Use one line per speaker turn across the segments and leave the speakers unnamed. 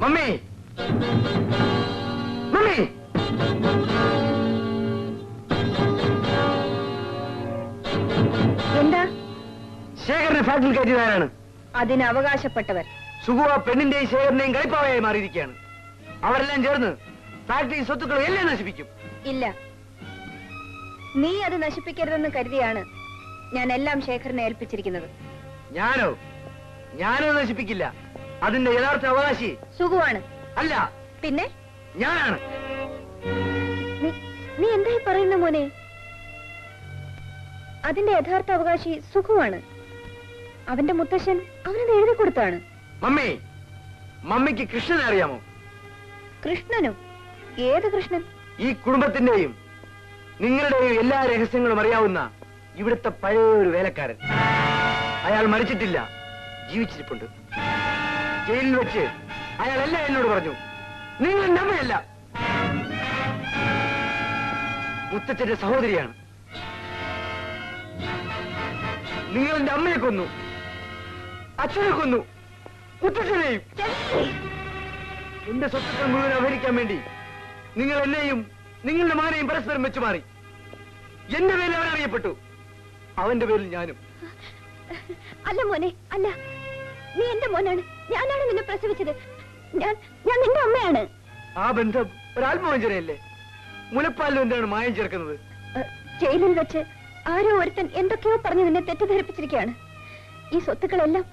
Mummy mummy
എന്താ?
ശേഖരനെ ഫാക്ടറിയിൽ കയറ്റിയതാരാണ്?
അതിന് അവകാശപ്പെട്ടവർ.
സുഖുവ പെണ്ണിന്റെയും ശേഖരനെയും കളിപ്പാവയായി മാറിയിരിക്കുകയാണ്. അവരെല്ലാം ചേർന്ന് ഫാക്ടറി സ്വത്തുക്കൾ എല്ലാം നശിപ്പിക്കും.
ഇല്ല, നീ അത് നശിപ്പിക്കരുതെന്ന് കരുതിയാണ് ഞാൻ എല്ലാം ശേഖരനെ ഏൽപ്പിച്ചിരിക്കുന്നത്.
ഞാനോ നശിപ്പിക്കില്ല. അതിന്റെ യഥാർത്ഥ അവകാശി
സുഖുവാണ്.
അല്ല,
പിന്നെ
ഞാനാണ്.
നീ എന്തായി പറയുന്ന മോനെ? അതിന്റെ യഥാർത്ഥ അവകാശി സുഖുവാണ്. അവന്റെ മുത്തശ്ശൻ അവനത് എഴുതി കൊടുത്താണ്.
മമ്മിക്ക് കൃഷ്ണനെ അറിയാമോ?
കൃഷ്ണനോ? ഏത് കൃഷ്ണൻ?
ഈ കുടുംബത്തിന്റെയും നിങ്ങളുടെയും എല്ലാ രഹസ്യങ്ങളും അറിയാവുന്ന ഇവിടുത്തെ പഴയ ഒരു വേലക്കാരൻ. അയാൾ മരിച്ചിട്ടില്ല, ജീവിച്ചിരിപ്പുണ്ട്. ജയിലിൽ വെച്ച് അയാൾ എല്ലാം എന്നോട് പറഞ്ഞു. നിങ്ങൾ എന്റെ അമ്മയല്ല, മുത്തച്ഛന്റെ സഹോദരിയാണ്. നിങ്ങൾ എന്റെ അമ്മയെ കൊന്നു, അച്ഛനെ കൊന്നു, മുത്തച്ഛനെയും. എന്റെ സ്വത്തുക്കൾ മുഴുവൻ അപഹരിക്കാൻ വേണ്ടി നിങ്ങൾ എന്നെയും നിങ്ങളുടെ മകനെയും പരസ്പരം വെച്ചു മാറി. എന്റെ പേരിൽ അവൻ അറിയപ്പെട്ടു, അവന്റെ പേരിൽ ഞാനും.
അല്ല മോനെ, അല്ല. നീ എന്റെ മോനാണ്. ഞാനാണ് നിന്നെ പ്രസവിച്ചത്. ഞാൻ നിന്റെ അമ്മയാണ്.
ആ ബന്ധം ഒരാത്മവഞ്ചനയല്ലേ? മുലപ്പാലിൽ എന്താണ് മായം ചേർക്കുന്നത്?
ജയിലിൽ വെച്ച് ആരോ ഒരുത്തൻ എന്തൊക്കെയോ പറഞ്ഞ് നിന്നെ തെറ്റിദ്ധരിപ്പിച്ചിരിക്കുകയാണ്. ഈ സ്വത്തുക്കളെല്ലാം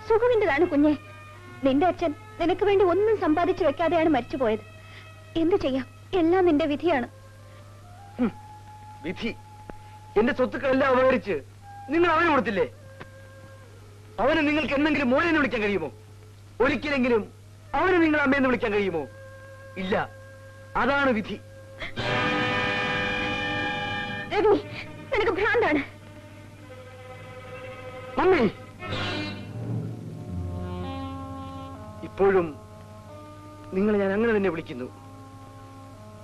സുഖുവിന്റെതാണ് കുഞ്ഞെ. നിന്റെ അച്ഛൻ നിനക്ക് വേണ്ടി ഒന്നും സമ്പാദിച്ചു വെക്കാതെയാണ് മരിച്ചുപോയത്. എന്തു ചെയ്യാം, എല്ലാം നിന്റെ വിധിയാണ്.
വിധി? എന്റെ സ്വത്തുക്കളെല്ലാം അപഹരിച്ച് നിങ്ങൾ അവന് കൊടുത്തില്ലേ? അവന് നിങ്ങൾക്ക് എന്തെങ്കിലും മോനെന്ന് വിളിക്കാൻ കഴിയുമോ? ഒരിക്കലെങ്കിലും അവന് നിങ്ങൾ അമ്മയെന്ന് വിളിക്കാൻ കഴിയുമോ? ഇല്ല, അതാണ് വിധി.
രവി, നിനക്ക് ഭ്രാന്താണ്.
മമ്മി, ഇപ്പോഴും നിങ്ങളെ ഞാൻ അങ്ങനെ തന്നെ വിളിക്കുന്നു.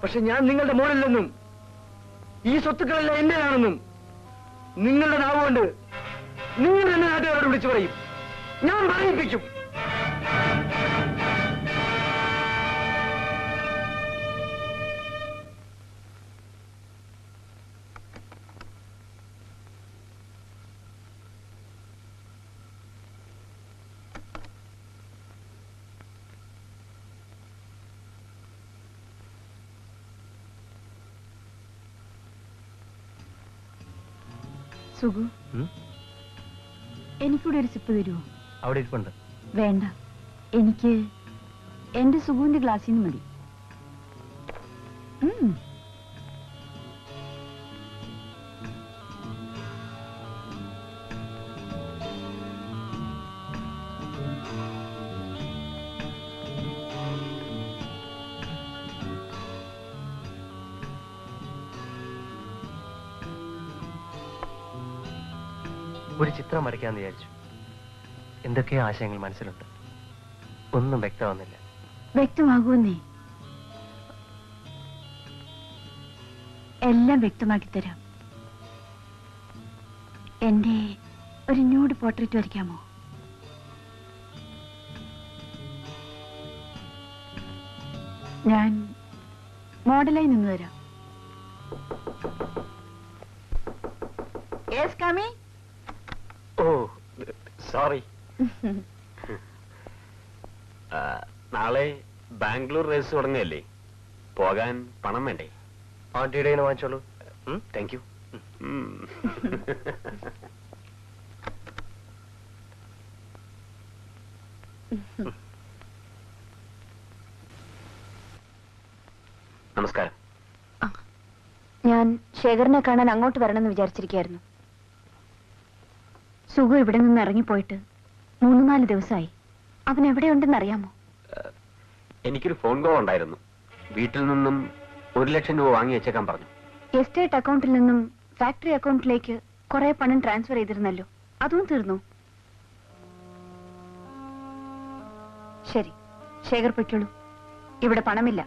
പക്ഷെ ഞാൻ നിങ്ങളുടെ മോനല്ലെന്നും ഈ സ്വത്തുക്കളെല്ലാം എന്റേതാണെന്നും നിങ്ങളുടെ നാവുകൊണ്ട് നിങ്ങൾ എന്നെ നാട്ടുകാരോട് വിളിച്ചു പറയും. ഞാൻ പറയിപ്പിക്കും.
സുഖു, എനിക്കൂടെ ഒരു സിപ്പ് തരുമോ?
അവിടെ ഇരിപ്പുണ്ട്.
വേണ്ട, എനിക്ക് എന്റെ സുഖുവിന്റെ ഗ്ലാസ്സിൽ നിന്ന് മതി.
ഒരു ചിത്രം വരയ്ക്കാന്ന് വിചാരിച്ചു. എന്തൊക്കെയോ ആശയങ്ങൾ മനസ്സിലുണ്ട്, ഒന്നും വ്യക്തമാകുന്നില്ല.
വ്യക്തമാകുമെന്നേ, എല്ലാം വ്യക്തമാക്കി തരാം. എന്റെ ഒരു ന്യൂഡ് പോർട്രേറ്റ് വരയ്ക്കാമോ? ഞാൻ മോഡലായി നിന്ന് തരാം.
Oh sorry. നാളെ ബാംഗ്ലൂർ റേസ് തുടങ്ങുകയല്ലേ, പോകാൻ പണം വേണ്ടേ? ആന്റിയുടെ വാങ്ങിച്ചോളൂ. Thank you. നമസ്കാരം.
ഞാൻ ശേഖരനെ കാണാൻ അങ്ങോട്ട് വരണമെന്ന് വിചാരിച്ചിരിക്കുകയായിരുന്നു. സുഖു ഇവിടെ നിന്ന് ഇറങ്ങിപ്പോയിട്ട് 3-4 ദിവസമായി. അവൻ എവിടെയുണ്ടെന്ന് അറിയാമോ?
എനിക്കൊരു ഫോൺ കോൾ ഉണ്ടായിരുന്നു. വീട്ടിൽ നിന്നും 1 ലക്ഷം രൂപ വാങ്ങി വെച്ചേക്കാൻ പറഞ്ഞു.
എസ്റ്റേറ്റ് അക്കൗണ്ടിൽ നിന്നും ഫാക്ടറി അക്കൗണ്ടിലേക്ക് കുറെ പണം ട്രാൻസ്ഫർ ചെയ്തിരുന്നല്ലോ, അതും തീർന്നു. ശരി, ശേഖർ പൊയ്ക്കോളൂ. ഇവിടെ പണമില്ല.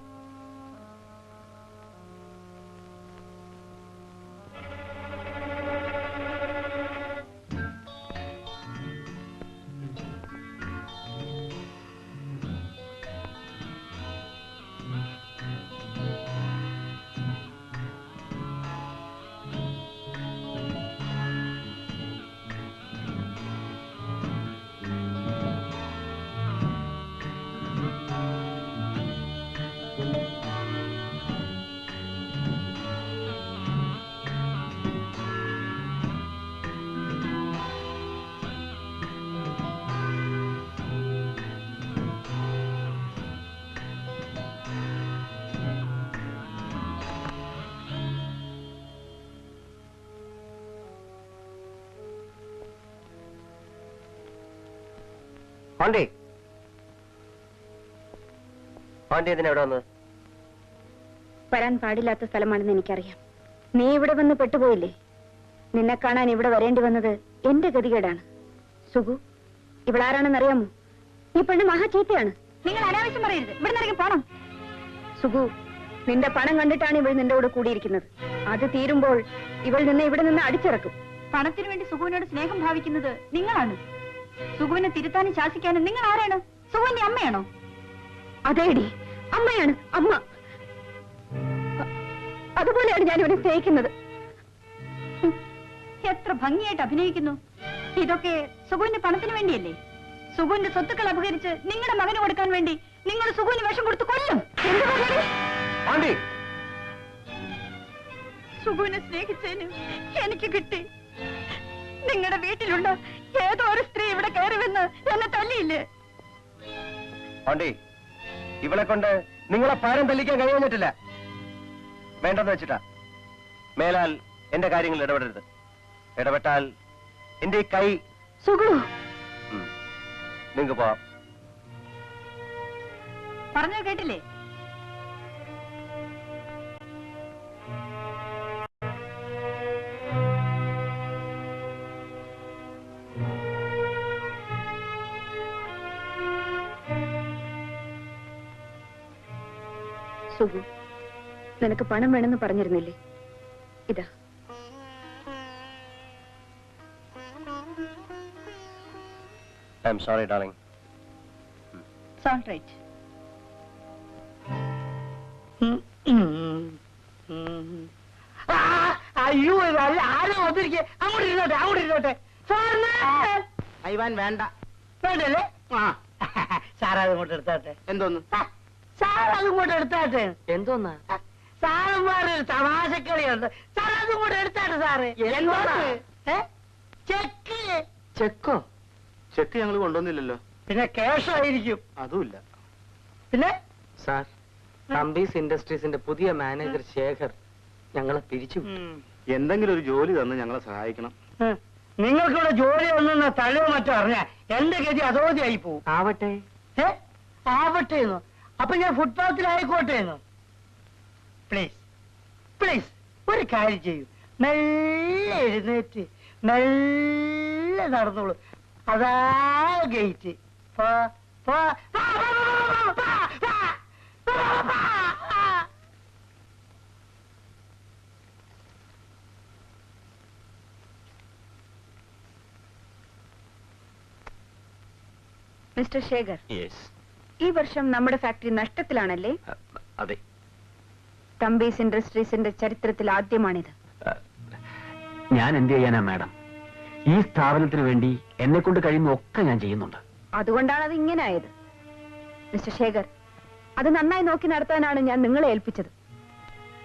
പാണ്ഡി പാണ്ഡി എന്തിനാ ഇവിടെ വന്നത്?
വരാൻ പാടില്ലാത്ത സ്ഥലമാണെന്ന് എനിക്കറിയാം. നീ ഇവിടെ വന്ന് പെട്ടുപോയില്ലേ? നിന്നെ കാണാൻ ഇവിടെ വരേണ്ടി വന്നത് എന്റെ ഗതികേടാണ്. സുഗു, ഇവളാരാണെന്നറിയാമോ? ഈ പെണ്ണ് മഹാ ചീത്തയാണ്. നിങ്ങൾ അനാവശ്യം പറയരുത്. ഇവിടെ നിറങ്ങി പോണം. സുഗു, നിന്റെ പണം കണ്ടിട്ടാണ് ഇവൾ നിന്റെ കൂടെ കൂടിയിരിക്കുന്നത്. അത് തീരുമ്പോൾ ഇവൾ നിന്നെ ഇവിടെ നിന്ന് അടിച്ചിറക്കും. പണത്തിനു വേണ്ടി സുഗുവിനോട് സ്നേഹം ഭാവിക്കുന്നത് നിങ്ങളാണ്. സുഗുവിനെ തിരുത്താനും ശാസിക്കാനും നിങ്ങൾ ആരാണ്? സുഗുവിന്റെ അമ്മയാണോ? അതേടി, അമ്മയാണ്. അമ്മ. അതുപോലെയാണ് ഞാൻ ഇവനെ സ്നേഹിക്കുന്നത്. എത്ര ഭംഗിയായിട്ട് അഭിനയിക്കുന്നു. ഇതൊക്കെ സുഗുവിന്റെ പണത്തിന് വേണ്ടിയല്ലേ? സുഗുവിന്റെ സ്വത്തുക്കൾ അപഹരിച്ച് നിങ്ങളുടെ മകന് കൊടുക്കാൻ വേണ്ടി നിങ്ങൾ സുഗുവിന് വിഷം കൊടുത്ത് കൊല്ലും. എന്ത് പറഞ്ഞു? സുഗുവിനെ സ്നേഹിച്ചതിന് എനിക്ക് കിട്ടി. നിങ്ങളുടെ വീട്ടിലുള്ള ഏതോ ഒരു സ്ത്രീ ഇവിടെ കയറി വന്ന് എന്നെ തല്ലിയില്ലേ?
പാണ്ഡി, ഇവളെ കൊണ്ട് നിങ്ങളെ പാരം തല്ലിക്കാൻ കഴിയുന്നിട്ടില്ല. വേണ്ടെന്ന് വെച്ചിട്ടാ. മേലാൽ എന്റെ കാര്യങ്ങൾ ഇടപെടരുത്. ഇടപെട്ടാൽ എന്റെ ഈ കൈ...
സുഗു,
നിങ്ങൾക്ക് പോവാം.
പറഞ്ഞു കേട്ടില്ലേ? സുഗു, നിനക്ക് പണം വേണമെന്ന് പറഞ്ഞിരുന്നില്ലേ? ഇതാ.
I am sorry darling.
It's all right.
അയ്യോ, ആരും വന്നിരിക്കേ. അങ്ങോട്ട് ഇരുന്നോട്ടെ, അങ്ങോട്ട് ഇരുന്നോട്ടെ.
അയ്യവാൻ വേണ്ട.
വേണ്ടല്ലേ? ആ, സാർ അതിങ്ങോട്ട് എടുത്താട്ടെ.
എന്തോന്ന്?
സാർ അതിങ്ങോട്ട് എടുത്താട്ടെ.
എന്തോന്നാ?
സാറന്മാര് തമാശക്കളിയുണ്ട്. സാർ അതിങ്ങോട്ട് എടുത്താട്ടെ സാറ്. ചെക്ക്.
ചെക്കോ? ചെക്ക് ഞങ്ങൾ കൊണ്ടുവന്നില്ലല്ലോ.
പിന്നെ ക്യാഷായിരിക്കും.
അതുമില്ല.
പിന്നെ
സാർ, തമ്പീസ് ഇൻഡസ്ട്രീസിന്റെ പുതിയ മാനേജർ ശേഖർ ഞങ്ങളെ പിരിച്ചു. എന്തെങ്കിലും ഒരു ജോലി തന്ന് ഞങ്ങളെ സഹായിക്കണം.
നിങ്ങൾക്കിവിടെ ജോലി ഒന്നും തള്ളിയോ മറ്റോ അറിഞ്ഞാ എന്റെ ഗതി അതോധിയായി പോവും.
ആവട്ടെ.
ആവട്ടെ. അപ്പൊ ഞാൻ ഫുട്പാത്തിലായിക്കോട്ടെ. പ്ലീസ് പ്ലീസ് ഒരു കാര്യം ചെയ്യൂ. മെല്ലെ എഴുന്നേറ്റ് മെല്ലെ നടന്നോളൂ. അതാ ഗേറ്റ്.
Mister Shekhar,
yes.
ഈ വർഷം നമ്മുടെ ഫാക്ടറി നഷ്ടത്തിലാണല്ലേ?
അതെ.
തമ്പീസ് ഇൻഡസ്ട്രീസിന്റെ ചരിത്രത്തിൽ ആദ്യമാണിത്.
ഞാൻ എന്ത് ചെയ്യാനാ മാഡം? ഈ സ്ഥാപനത്തിന് വേണ്ടി എന്നെ കൊണ്ട് കഴിയുന്ന ഒക്കെ ഞാൻ ചെയ്യുന്നുണ്ട്.
അതുകൊണ്ടാണ് അത് ഇങ്ങനെ ആയത്. മിസ്റ്റർ ശേഖർ, അത് നന്നായി നോക്കി നടത്താനാണ് ഞാൻ നിങ്ങളെ ഏൽപ്പിച്ചത്.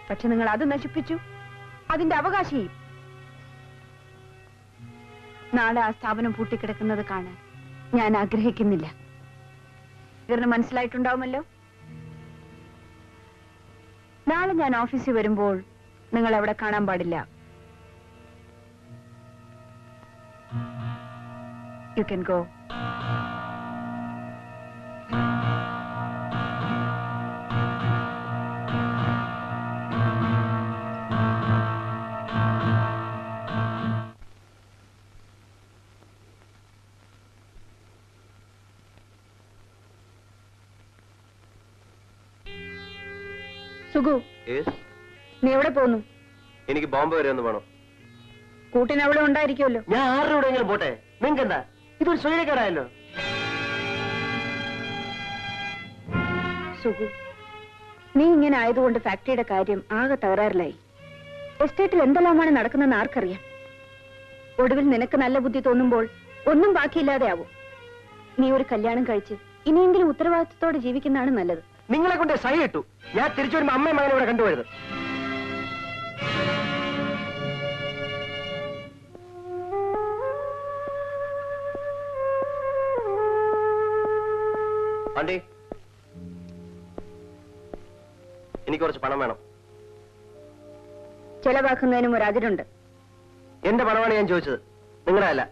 പക്ഷെ നിങ്ങൾ അത് നശിപ്പിച്ചു. അതിന്റെ അവകാശിയും. നാളെ ആ സ്ഥാപനം പൂട്ടിക്കിടക്കുന്നത് കാണാൻ ഞാൻ ആഗ്രഹിക്കുന്നില്ല. ശേഖറിന് മനസ്സിലായിട്ടുണ്ടാവുമല്ലോ. നാളെ ഞാൻ ഓഫീസിൽ വരുമ്പോൾ നിങ്ങൾ അവിടെ കാണാൻ പാടില്ല. You can go. സുഗു, നീ എവിടെ പോന്നു?
എനിക്ക് ബോംബെ വരെ ഒന്ന് വേണം.
കൂട്ടിന് അവിടെ ഉണ്ടായിരിക്കുമല്ലോ.
ഞാൻ ആരുടെ കൂടെയെങ്കിലും പോട്ടെ. നിങ്ങൾക്ക് എന്താ? ഇതൊരു സ്വൈര്യക്കേടായല്ലോ.
സുഗു, നീ ഇങ്ങനെ ആയതുകൊണ്ട് ഫാക്ടറിയുടെ കാര്യം ആകെ തകരാറിലായി. എസ്റ്റേറ്റിൽ എന്തെല്ലാമാണ് നടക്കുന്നതെന്ന് ആർക്കറിയാം. ഒടുവിൽ നിനക്ക് നല്ല ബുദ്ധി തോന്നുമ്പോൾ ഒന്നും ബാക്കിയില്ലാതെ ആവും. നീ ഒരു കല്യാണം കഴിച്ച് ഇനിയെങ്കിലും ഉത്തരവാദിത്വത്തോടെ ജീവിക്കുന്നതാണ് നല്ലത്.
നിങ്ങളെ കൊണ്ട് സൈ ഇട്ടു. ഞാൻ തിരിച്ചു വരുമ്പോ അമ്മയും മകനെ ഇവിടെ കണ്ടുപോയത്. ആണ്ടി, എനിക്ക് കുറച്ച് പണം വേണം.
ചെലവാക്കുന്നതിനും ഒരു അതിരുണ്ട്.
എന്റെ പണമാണ് ഞാൻ ചോദിച്ചത്, നിങ്ങളുടെ അല്ല.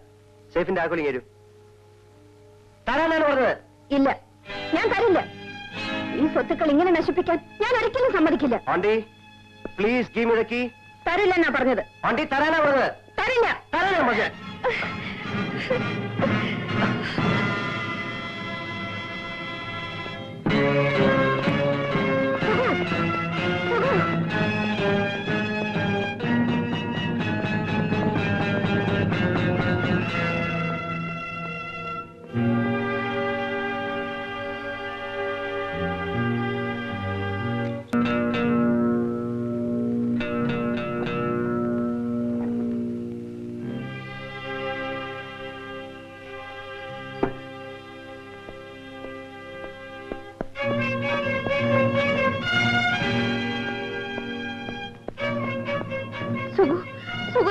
സേഫിന്റെ ആക്കുലിങ് തരൂ. തരാനാണ് പറഞ്ഞത്.
ഇല്ല, ഞാൻ തരില്ല. ഈ സ്വത്തുക്കൾ ഇങ്ങനെ നശിപ്പിക്കാൻ ഞാൻ ഒരിക്കലും സമ്മതിക്കില്ല.
Aunty please give me the key.
തരില്ല എന്നാ പറഞ്ഞത്.
ആന്റി തരാനാ പറഞ്ഞത്.
തരില്ല.
തരാനാ പറഞ്ഞത്.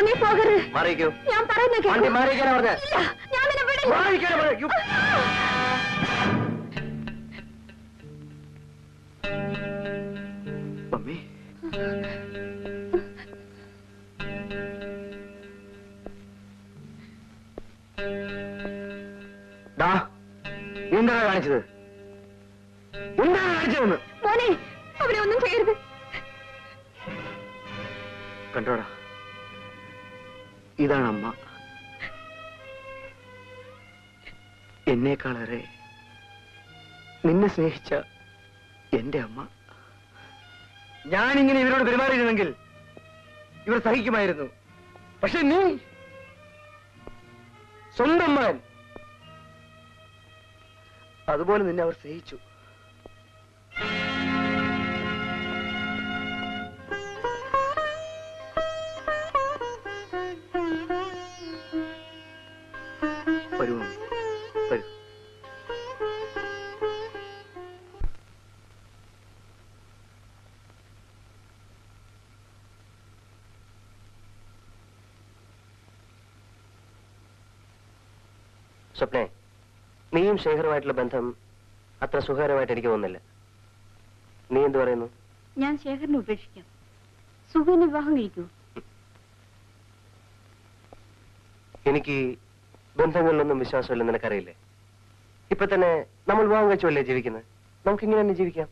നീ പോകരുത്.
മാറിക്കോ.
ഞാൻ പറയുന്നത്
ആന്റി മാറിക്കാനാ പറഞ്ഞത്.
ഞാൻ നിന്നെ വിടില്ല.
മാറിക്കാനാ പറഞ്ഞത്.
മമ്മി എന്താണ് കാണിച്ചത്? എന്താണ് കാണിച്ചതെന്ന്?
മോനെ, അവനെ ഒന്നും ചെയ്യരുത്.
കണ്ടോടാ, ഇതാണ് അമ്മ. എന്നേക്കാളേറെ നിന്നെ സ്നേഹിച്ച എന്റെ അമ്മ. ഞാനിങ്ങനെ ഇവരോട് പെരുമാറിയിരുന്നെങ്കിൽ ഇവർ സഹിക്കുമായിരുന്നു. പക്ഷെ നീ സ്വന്തം മകൻ, അതുപോലെ നിന്നെ അവർ സ്നേഹിച്ചു. വരൂ വരൂ.
സ്വപ്നെ, നീയും ശേഖറുമായിട്ടുള്ള ബന്ധം അത്ര സുഖകരമായിട്ട് എനിക്ക് തോന്നുന്നില്ല. നീ എന്ത് പറയുന്നു?
ഞാൻ ശേഖരനെ ഉപേക്ഷിക്കാം. സുഖിന് വിവാഹം കഴിക്കൂ.
എനിക്ക് ബന്ധങ്ങളിലൊന്നും വിശ്വാസമില്ലെന്ന് നിനക്കറിയില്ലേ? ഇപ്പൊ തന്നെ നമ്മൾ വിവാഹം കഴിച്ചുവല്ലേ ജീവിക്കുന്നത്. നമുക്കിങ്ങനെ തന്നെ ജീവിക്കാം.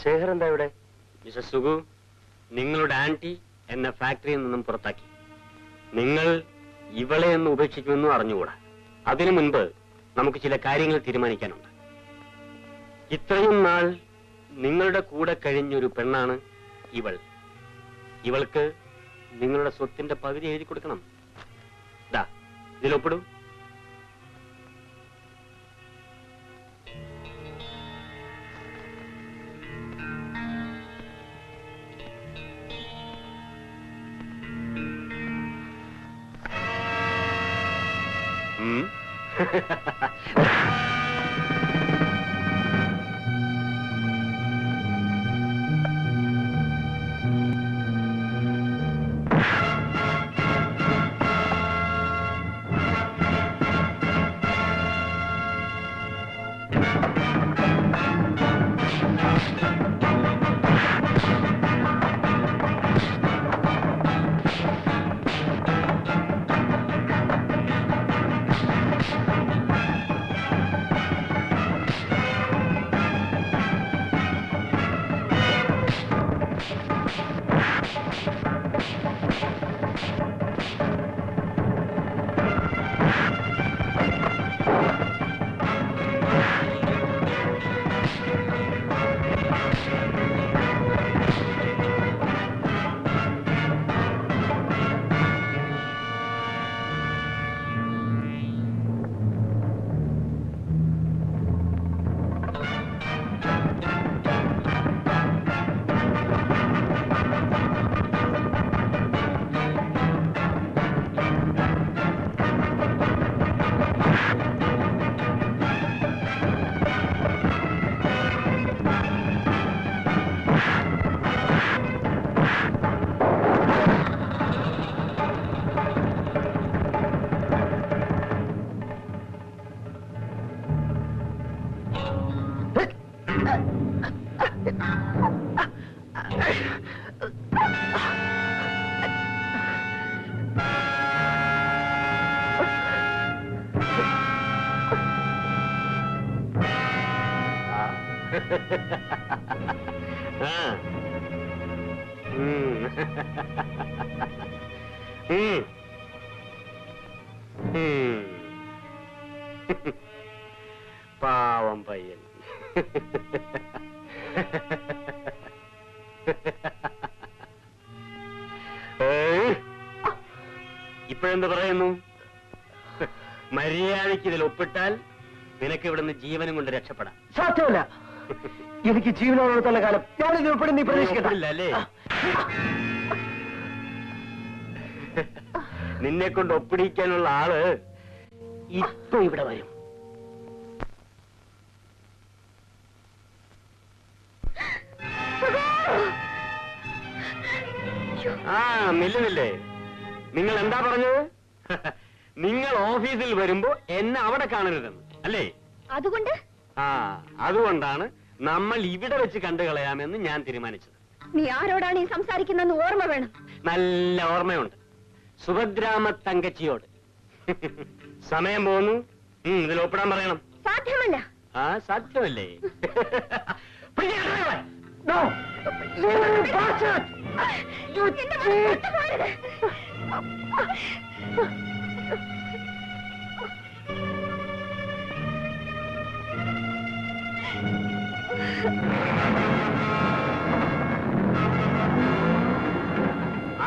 ശേഖർ എന്താ ഇവിടെ?
മിസ്റ്റർ സുഗു, നിങ്ങളുടെ ആന്റി എന്നെ ഫാക്ടറിയിൽ നിന്നും പുറത്താക്കി. നിങ്ങൾ ഇവളെ ഒന്ന് ഉപേക്ഷിക്കുമെന്നും അറിഞ്ഞുകൂടാ. അതിനു മുൻപ് നമുക്ക് ചില കാര്യങ്ങൾ തീരുമാനിക്കാനുണ്ട്. ഇത്രയും നാൾ നിങ്ങളുടെ കൂടെ കഴിഞ്ഞൊരു പെണ്ണാണ് ഇവൾ. ഇവൾക്ക് നിങ്ങളുടെ സ്വത്തിന്റെ പകുതി എഴുതി കൊടുക്കണം. ദാ ഇതിലൊപ്പിടും. ആ. ഉം. ഉം. ഉം. പാവം പയ്യൻ. ഇപ്പോഴെന്ത് പറയുന്നു? മര്യാദയ്ക്ക് ഇതിൽ ഒപ്പിട്ടാൽ നിനക്ക് ഇവിടുന്ന് ജീവനും കൊണ്ട് രക്ഷപ്പെടാം.
സാധ്യമല്ല. എനിക്ക് ജീവനോടത്തോളം കാലം ഞാനിത് ഉൾപ്പെടുന്ന നീ പ്രതീക്ഷിക്കില്ല
അല്ലേ? നിന്നെ കൊണ്ട് ഒപ്പിടിക്കാനുള്ള ആള് ഇപ്പൊ ഇവിടെ വരും. ആ നില്ലുന്നില്ലേ? നിങ്ങൾ എന്താ പറഞ്ഞത്? നിങ്ങൾ ഓഫീസിൽ വരുമ്പോ എന്നെ അവിടെ കാണരുതെന്ന് അല്ലേ?
അതുകൊണ്ട്
ആ അതുകൊണ്ടാണ് നമ്മൾ ഇവിടെ വെച്ച് കണ്ടു കളയാമെന്ന് ഞാൻ തീരുമാനിച്ചത്.
നീ ആരോടാണ് ഈ സംസാരിക്കുന്നതെന്ന് ഓർമ്മ വേണം.
നല്ല ഓർമ്മയുണ്ട്. സുഭദ്രാമ തങ്കച്ചിയോട്. സമയം പോകുന്നു. ഇതിൽ ഒപ്പിടാൻ പറയണം.
സാധ്യമല്ല.
ആ സാധ്യമല്ലേ?
No! You bastard! You cheat!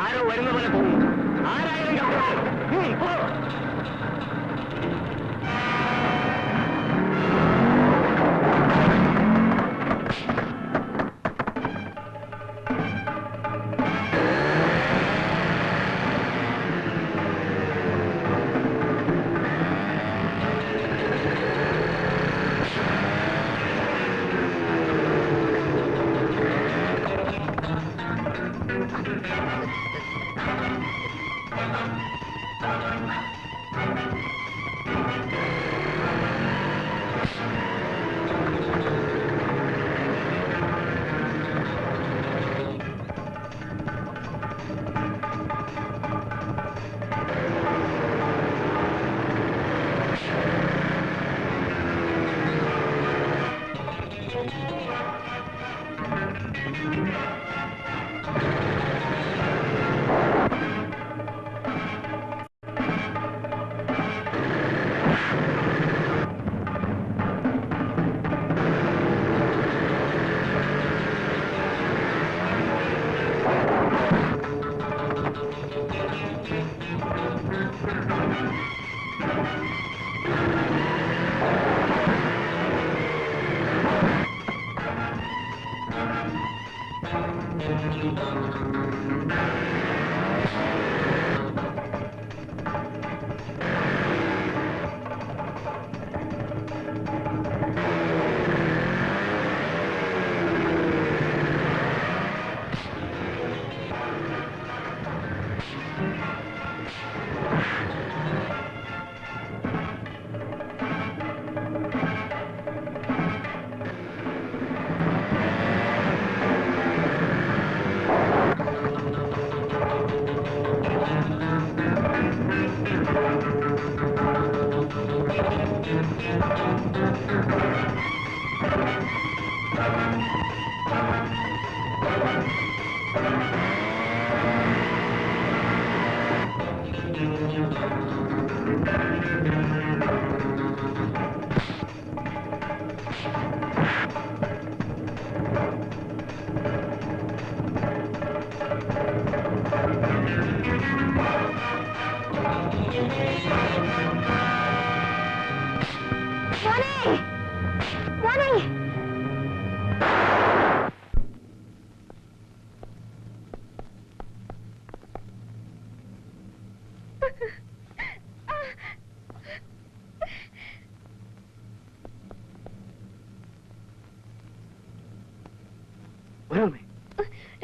ആരോ വരുന്ന പോലെ തോന്നുന്നു. ആരായാലും പോ.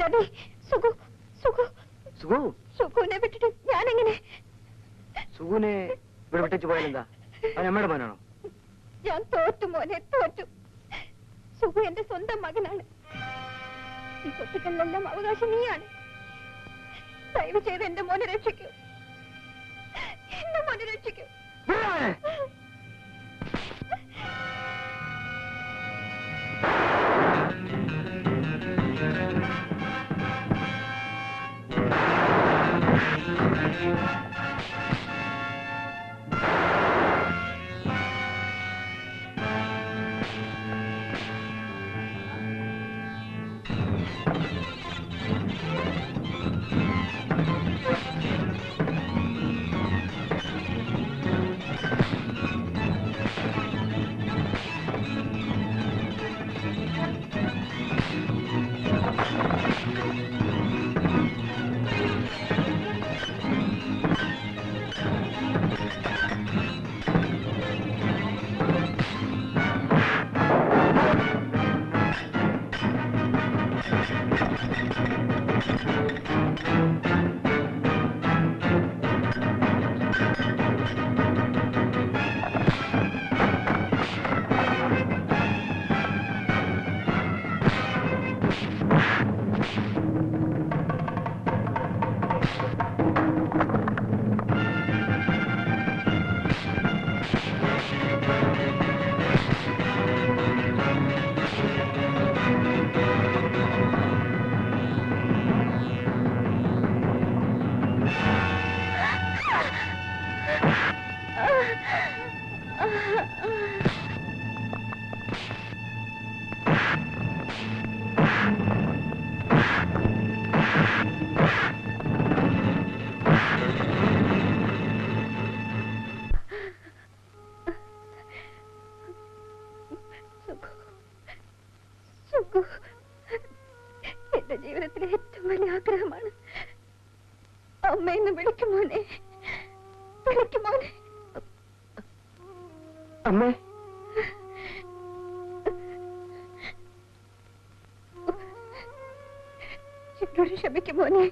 രവി, സുഖു സുഖു
സുഖു
സുഖുവിനെ വിട്ടിട്ട് ഞാനെങ്ങനെ?
സുഖുവിനെ ഇവിടെ വിട്ടു പോയാലെന്താ? അത് അമ്മയുടെ മോനാണോ?
ഞാൻ തോറ്റു മോനെ, തോറ്റു. സുഖു എന്റെ സ്വന്തം മകനാണ്. ഈ സ്വത്തുക്കളിലെല്ലാം അവകാശം നീയാണ്. ദയവ് ചെയ്ത് എന്റെ മോനെ രക്ഷിക്കൂ. എന്റെ മോനെ രക്ഷിക്കൂ.
ആ
എന്റെ ജീവിതത്തിലെ ഏറ്റവും വലിയ ആഗ്രഹമാണ്. അമ്മയെന്ന് വിളിക്കുമോനെ, വിളിക്കുമോനെ.
അമ്മേ,
എന്നോട് ക്ഷമിക്കുമോനെ.